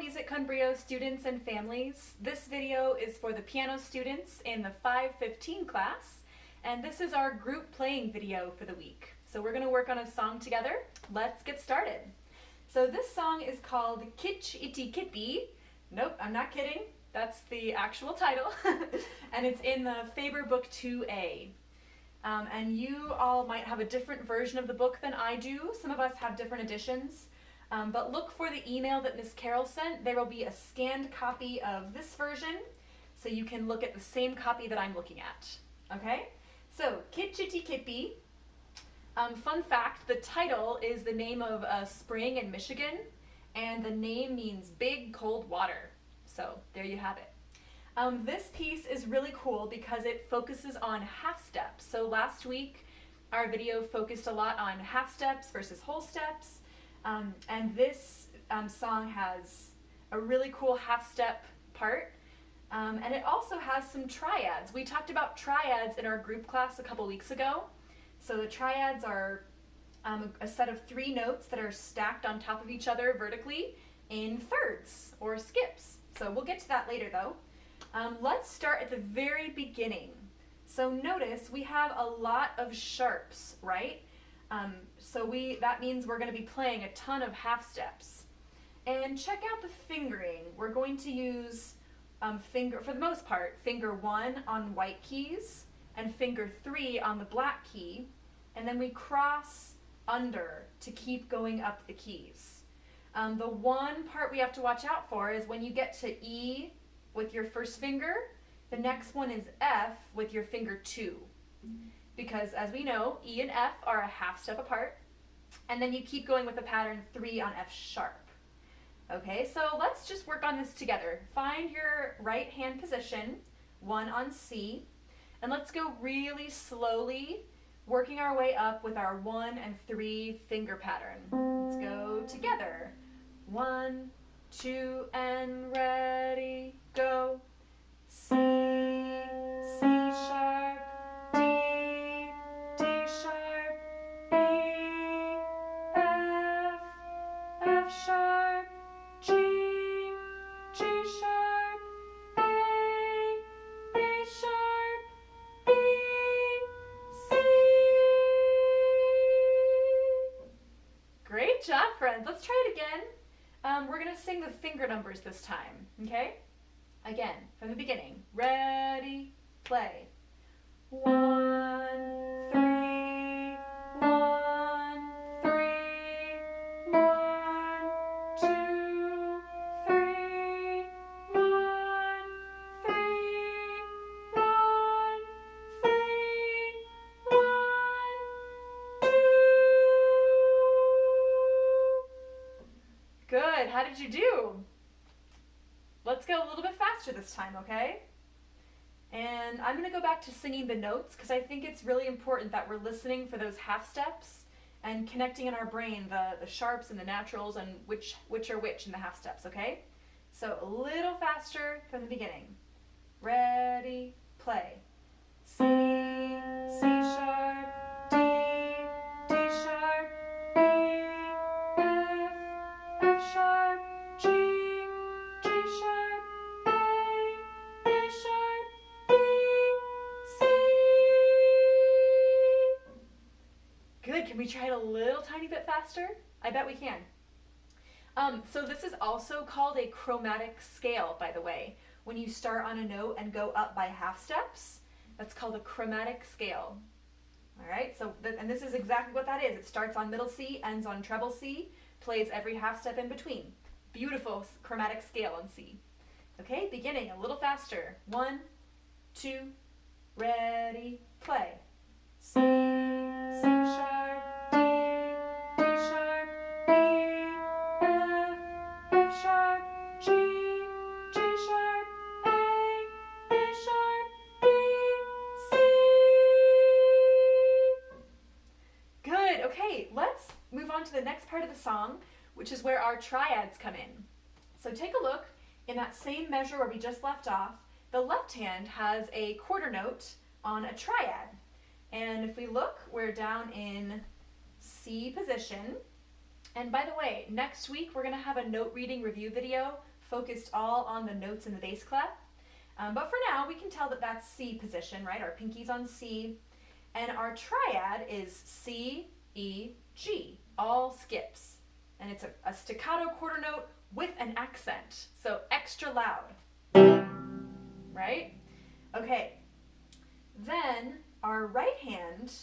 Music con Brio students and families. This video is for the piano students in the 515 class, and this is our group playing video for the week. So we're going to work on a song together. Let's get started. So this song is called Kitch-iti-kipi. Nope, I'm not kidding. That's the actual title. And it's in the Faber Book 2A. And you all might have a different version of the book than I do. Some of us have different editions. But look for the email that Miss Carol sent. There will be a scanned copy of this version, so you can look at the same copy that I'm looking at. Okay? So, Kitch-iti-kipi. Fun fact, the title is the name of a spring in Michigan, and the name means big cold water. So, there you have it. This piece is really cool because it focuses on half steps. So last week, our video focused a lot on half steps versus whole steps. And this song has a really cool half step part, and it also has some triads. We talked about triads in our group class a couple weeks ago. So the triads are a set of 3 notes that are stacked on top of each other vertically in thirds or skips. So we'll get to that later though. Let's start at the very beginning. So notice we have a lot of sharps, right? That means we're going to be playing a ton of half steps. And check out the fingering. We're going to use for the most part, finger 1 on white keys and finger 3 on the black key, and then we cross under to keep going up the keys. The one part we have to watch out for is when you get to E with your first finger, the next one is F with your finger 2. Because as we know, E and F are a half step apart, and then you keep going with the pattern 3 on F sharp. Okay, so let's just work on this together. Find your right hand position, 1 on C, and let's go really slowly, working our way up with our 1 and 3 finger pattern. Let's go together. 1, 2, and ready, go. C, C sharp, D, D sharp, E, F, F sharp, G, G sharp, A, A sharp, B, C. Great job, friends. Let's try it again. We're going to sing the finger numbers this time, okay? Again, from the beginning. Ready, play. 1, 3, 1, 3, 1, 2, 3, 1, 3, 1, 3, 1, 2. Good. How did you do? Let's go a little bit faster this time, okay? And I'm going to go back to singing the notes because I think it's really important that we're listening for those half steps and connecting in our brain the sharps and the naturals and which are which in the half steps, okay? So a little faster from the beginning. Ready, play. C, C sharp, D, D sharp, E, F, F sharp, G, G sharp, A sharp, B, C. Good, can we try it a little tiny bit faster? I bet we can. So this is also called a chromatic scale, by the way. When you start on a note and go up by half steps, that's called a chromatic scale. All right, and this is exactly what that is. It starts on middle C, ends on treble C, plays every half step in between. Beautiful chromatic scale on C. Okay, beginning a little faster. 1, 2, ready, play. C, C sharp, D, D sharp, E, F, F sharp, G, G sharp, A sharp, B, C. Good, okay, let's move on to the next part of the song, which is where our triads come in. So take a look. In that same measure where we just left off, the left hand has a quarter note on a triad. And if we look, we're down in C position. And by the way, next week we're going to have a note reading review video focused all on the notes in the bass clef. But for now, we can tell that that's C position, right? Our pinky's on C. And our triad is C, E, G, all skips. And it's a staccato quarter note with an accent, so extra loud, right? Okay, then our right hand,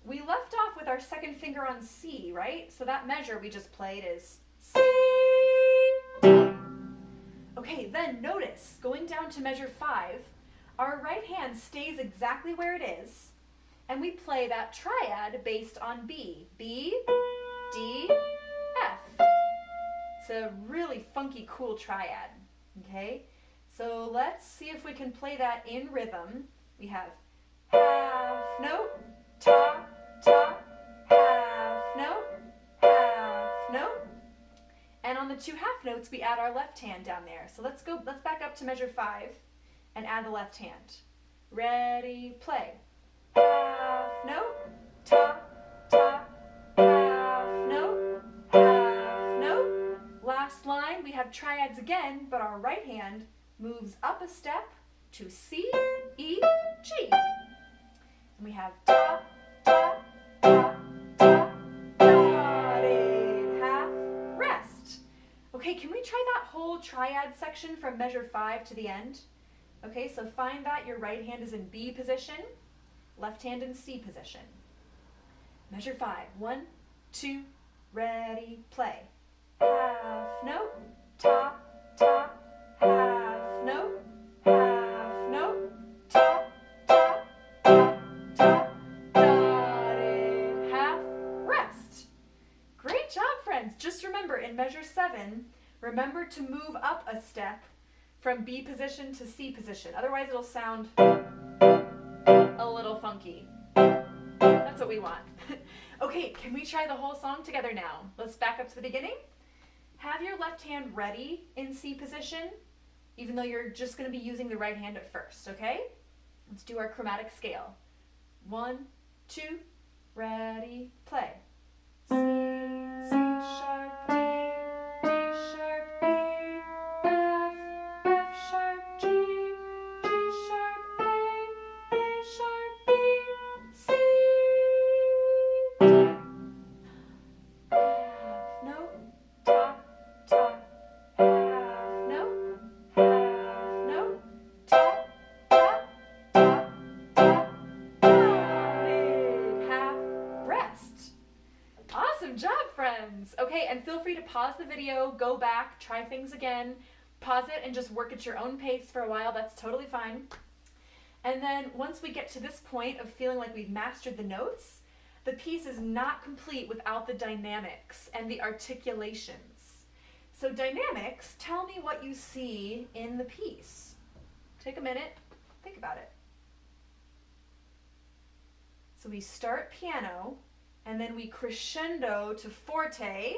we left off with our second finger on C, right? So that measure we just played is C. Okay, then notice, going down to measure 5, our right hand stays exactly where it is, and we play that triad based on B. B, D, F. It's a really funky, cool triad, okay? So let's see if we can play that in rhythm. We have half note, ta, ta, half note, half note. And on the 2 half notes, we add our left hand down there. So let's back up to measure 5 and add the left hand. Ready, play. Half note, ta, ta, half note, half note. Last line, we have triads again, but our right hand moves up a step to C, E, G. And we have ta, ta, ta, ta, dotted half, rest. Okay, can we try that whole triad section from measure 5 to the end? Okay, so find that your right hand is in B position, left hand in C position. Measure 5. 1, 2, ready, play. Half note, ta, ta, half note, ta, ta, ta, ta, dotted half, rest. Great job, friends. Just remember, in measure 7, remember to move up a step from B position to C position. Otherwise, it'll sound a little funky. That's what we want. Okay, can we try the whole song together now? Let's back up to the beginning. Have your left hand ready in C position, even though you're just going to be using the right hand at first, okay? Let's do our chromatic scale. 1, 2, ready, play. C, C sharp, D, D sharp, E, F, F sharp, G, G sharp, A sharp, B, C, D. Half note, ta, ta, half note, ta, ta, ta, ta, dotted half, rest. Awesome job, friends. Okay, and feel free to pause the video, go back, try things again, pause it and just work at your own pace for a while. That's totally fine. And then once we get to this point of feeling like we've mastered the notes, the piece is not complete without the dynamics and the articulations. So dynamics, tell me what you see in the piece. Take a minute, think about it. So we start piano, and then we crescendo to forte,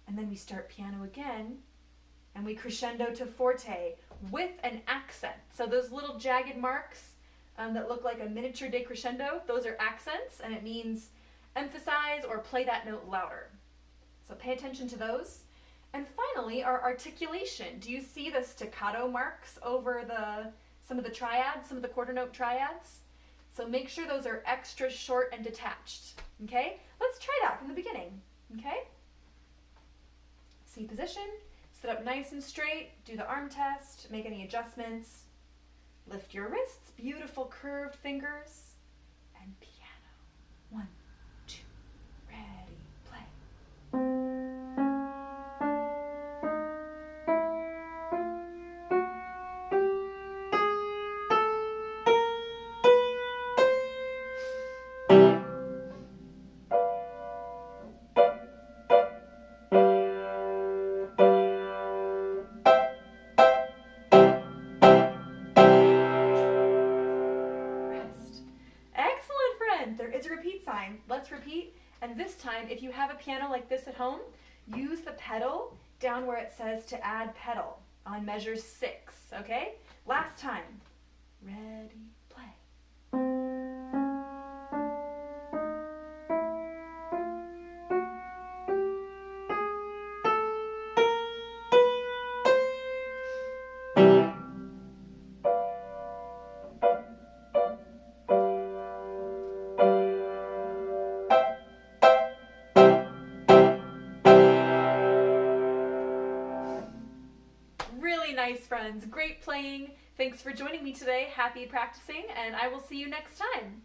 and then we start piano again, and we crescendo to forte with an accent. So those little jagged marks that look like a miniature decrescendo, those are accents, and it means emphasize or play that note louder. So pay attention to those. And finally, our articulation. Do you see the staccato marks over some of the triads, some of the quarter note triads? So make sure those are extra short and detached, okay? Let's try that from the beginning, okay? C position, sit up nice and straight, do the arm test, make any adjustments, lift your wrists, beautiful curved fingers, and piano. 1, 2, ready, play. There is a repeat sign. Let's repeat. And this time, if you have a piano like this at home, use the pedal down where it says to add pedal on measure 6, okay? Last time. Ready, play. nice, friends. Great playing. Thanks for joining me today. Happy practicing, and I will see you next time.